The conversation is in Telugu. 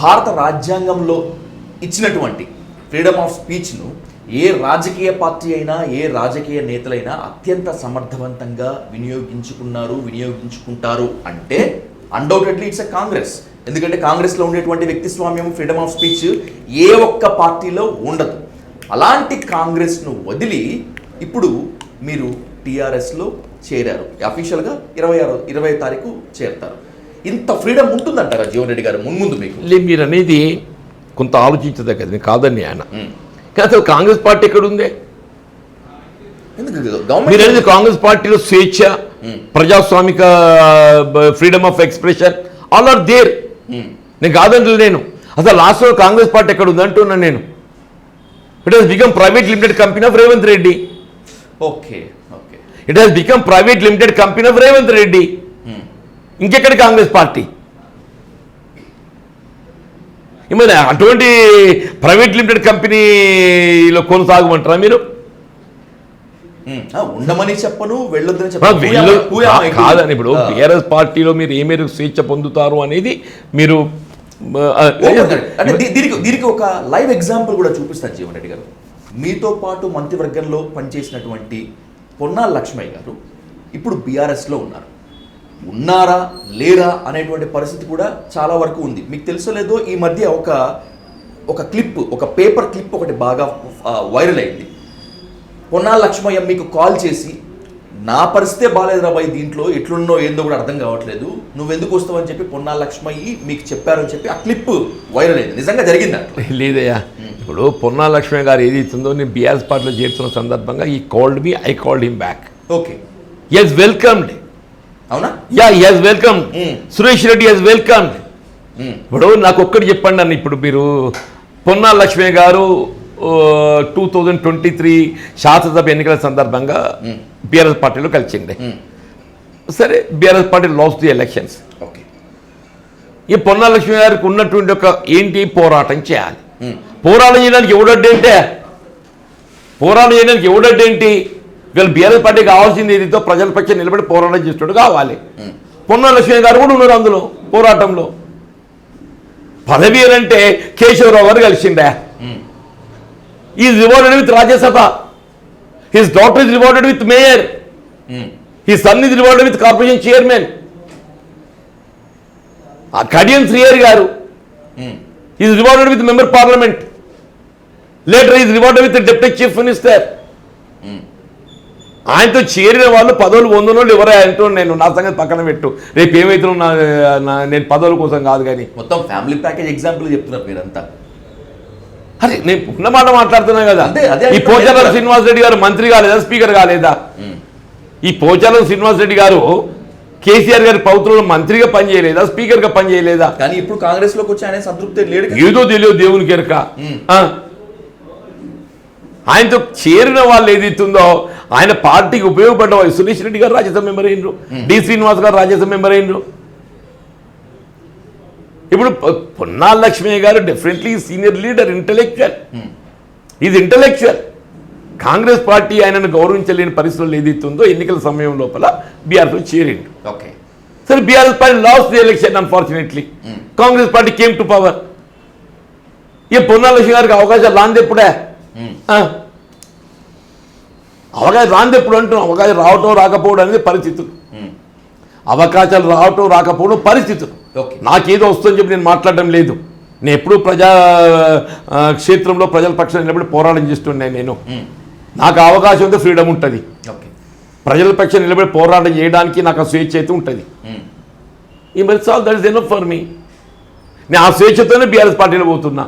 భారత రాజ్యాంగంలో ఇచ్చినటువంటి ఫ్రీడమ్ ఆఫ్ స్పీచ్ను ఏ రాజకీయ పార్టీ అయినా ఏ రాజకీయ నేతలైనా అత్యంత సమర్థవంతంగా వినియోగించుకుంటారు అంటే అన్డౌటెడ్లీ ఇట్స్ ఎ కాంగ్రెస్. ఎందుకంటే కాంగ్రెస్లో ఉండేటువంటి వ్యక్తి స్వామ్యం ఫ్రీడమ్ ఆఫ్ స్పీచ్ ఏ ఒక్క పార్టీలో ఉండదు. అలాంటి కాంగ్రెస్ను వదిలి ఇప్పుడు మీరు టీఆర్ఎస్లో చేరారు. అఫీషియల్గా 20 తారీఖు చేరుతారు. ఇంత ఫ్రీడమ్ ఉంటుందంటారా జీవన్ రెడ్డి గారు ముందు మీకు? మీరు అనేది కొంత ఆలోచించదగ్గది, నేను కాదని ఆయన. కానీ అసలు కాంగ్రెస్ పార్టీ ఎక్కడ ఉంది? మీరు అనేది కాంగ్రెస్ పార్టీలో స్వేచ్ఛ, ప్రజాస్వామిక freedom of expression all are there. నేను కాదంటే నేను అసలు లాస్ట్లో కాంగ్రెస్ పార్టీ ఎక్కడ ఉంది అంటున్నాను నేను. It has become private limited company of Revanth Reddy. Okay okay it has become private limited company of Revanth Reddy. ఇంకెక్కడ కాంగ్రెస్ పార్టీ? మరి అటువంటి ప్రైవేట్ లిమిటెడ్ కంపెనీలో కొనసాగమంటారా మీరు? ఉండమని చెప్పను, వెళ్ళొద్దని కాదని. ఇప్పుడు బీఆర్ఎస్ పార్టీలో మీరు ఏ మేరకు స్వేచ్ఛ పొందుతారు అనేది మీరు దీనికి ఒక లైవ్ ఎగ్జాంపుల్ కూడా చూపిస్తారు జీవన్ రెడ్డి గారు. మీతో పాటు మంత్రివర్గంలో పనిచేసినటువంటి పొన్నాల లక్ష్మయ్య గారు ఇప్పుడు బీఆర్ఎస్లో ఉన్నారా లేరా అనేటువంటి పరిస్థితి కూడా చాలా వరకు ఉంది. మీకు తెలుసో లేదో ఈ మధ్య ఒక క్లిప్, ఒక పేపర్ క్లిప్ ఒకటి బాగా వైరల్ అయింది. పొన్నాల లక్ష్మయ్య మీకు కాల్ చేసి, నా పరిస్థితే బాగాలేదురా బాయ్, దీంట్లో ఎట్లున్నో ఏందో కూడా అర్థం కావట్లేదు, నువ్వెందుకు వస్తావని చెప్పి పొన్నాల లక్ష్మయ్య మీకు చెప్పారని చెప్పి ఆ క్లిప్ వైరల్ అయింది. నిజంగా జరిగింది లేదయ్యా. ఇప్పుడు పొన్నాల లక్ష్మయ్య గారు ఏది ఇస్తుందో, నేను బీఆర్ఎస్ పార్టీలో చేరుతున్న సందర్భంగా he called me, I called him back. Okay, yes welcomed. అవునా? Yeah, he has welcome. Suresh Reddy has welcome. ఇప్పుడు నాకు ఒక్కటి చెప్పండి అన్న, ఇప్పుడు మీరు పొన్నాల లక్ష్మయ్య గారు 2023 శాసనసభ ఎన్నికల సందర్భంగా బీఆర్ఎస్ పార్టీలో కలిసిండే. సరే, BRS party last the elections. Okay, ఈ పొన్నాల లక్ష్మయ్య గారికి ఉన్నటువంటి ఒక ఏంటి, పోరాటం చేయాలి. పోరాటం చేయడానికి ఎవడడ్డేంటి? వీళ్ళు బీఆర్ఎస్ పార్టీ కావాల్సింది ఏదితో ప్రజల పక్షం నిలబడి పోరాటం చేసేటట్టు కావాలి. పొన్నాల లక్ష్మయ్య గారు కూడా ఉన్నారు అందులో పోరాటంలో. పదవి అంటే కేశవరావు గారు కలిసిండే. Is rewarded with Rajya Sabha, his daughter is rewarded with mayor, his son is rewarded with corporation chairman. Kadiyam Srihari గారు is rewarded with member parliament, later is rewarded with deputy chief minister. ఆయనతో చేరిన వాళ్ళు పదవులు పొందినోళ్ళు ఎవరే అంటూ నేను నా సంగతి పక్కన పెట్టు. రేపు ఏమైతే నేను పదవుల కోసం కాదు, కానీ మొత్తం ఫ్యామిలీ ప్యాకేజ్ ఎగ్జాంపుల్ చెప్తున్నారు మీరంతా. అరే, నేను ఉన్న మాట మాట్లాడుతున్నా కదా. ఈ పోచారం శ్రీనివాస్ రెడ్డి గారు మంత్రి కాలేదా, స్పీకర్ కాలేదా? ఈ పోచారం శ్రీనివాస్ రెడ్డి గారు కేసీఆర్ గారి ప్రభుత్వంలో మంత్రిగా పనిచేయలేదా, స్పీకర్గా పనిచేయలేదా? కానీ ఇప్పుడు కాంగ్రెస్ లోకి వచ్చి ఆయన సంతృప్తి లేడు. ఏదో తెలియదు దేవునికి ఎరక. ఆయనతో చేరిన వాళ్ళు ఏదైతుందో, ఆయన పార్టీకి ఉపయోగపడ్డ వాళ్ళు. సురేష్ రెడ్డి గారు రాజ్యసభ మెంబర్ అయినరు, డి శ్రీనివాస్ గారు రాజ్యసభ మెంబర్ అయినరు. ఇప్పుడు పొన్నాల లక్ష్మయ్య గారు definitely senior leader, intellectual. Congress party ఆయనను గౌరవించలేని పరిస్థితుల్లో ఏదైతుందో ఎన్నికల సమయం లోపల బీఆర్ఎస్లో చేరిండు. ఓకే, సరే, BRS party last the election unfortunately. Congress party came to power. ఈ పొన్నాల లక్ష్మయ్య గారికి అవకాశాలు రాందెప్పుడే? అవకాశం రాందెప్పుడు అంటున్నాం. అవకాశం రావటం రాకపోవడం అనేది పరిస్థితులు. అవకాశాలు రావటం రాకపోవడం పరిస్థితులు. నాకేదో వస్తుందని చెప్పి నేను మాట్లాడడం లేదు. నేను ఎప్పుడూ ప్రజా క్షేత్రంలో ప్రజల పక్షాన్ని నిలబడి పోరాటం చేస్తున్నాను. నేను నాకు అవకాశం ఉంటే ఫ్రీడమ్ ఉంటుంది. ప్రజల పక్షాన్ని నిలబడి పోరాటం చేయడానికి నాకు ఆ స్వేచ్ఛ అయితే ఉంటుంది. ఈ మరి సాల్ that is enough for me. నేను ఆ స్వేచ్ఛతోనే బీఆర్ఎస్ పార్టీలో పోతున్నా.